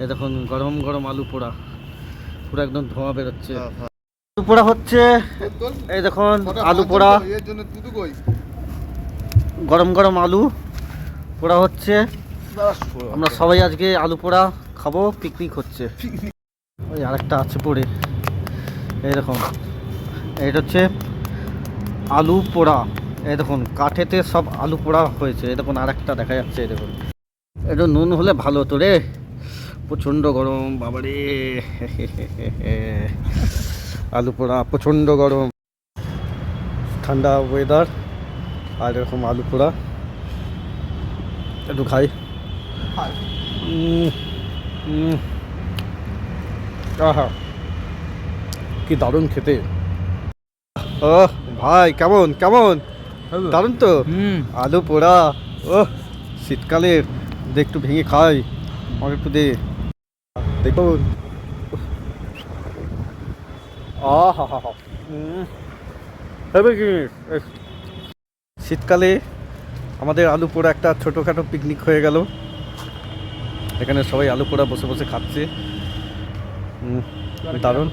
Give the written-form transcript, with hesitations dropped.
এই দেখুন গরম গরম আলু পোড়া, পুরো একদম ধোঁয়া বেরোচ্ছে। আলু পোড়া হচ্ছে, এই দেখুন আলু পোড়া, গরম গরম আলু পোড়া হচ্ছে। আমরা সবাই আজকে আলু পোড়া খাবো, পিকনিক হচ্ছে। ওই আরেকটা আছে পড়ে, এই দেখুন এটা হচ্ছে আলু পোড়া। এই দেখুন কাঠেতে সব আলু পোড়া হয়েছে। এই দেখুন আরেকটা দেখা যাচ্ছে, এই দেখুন। একটু নুন হলে ভালো হতো রে, প্রচণ্ড গরম বাবারে। আলু পোড়া প্রচণ্ড গরম, ঠান্ডা ওয়েদার, আর এরকম আলু পোড়া একটু খাই। আহা কি দারুণ খেতে। ও ভাই কেমন কেমন, দারুণ তো। আলু পোড়া, ও শীতকালে একটু ভেঙে খাই, আমার একটু দে। দেখুন আহা হা হা, শীতকালে আমাদের আলু পোড়া একটা ছোটোখাটো পিকনিক হয়ে গেল। এখানে সবাই আলু পোড়া বসে বসে খাচ্ছে, দারুণ।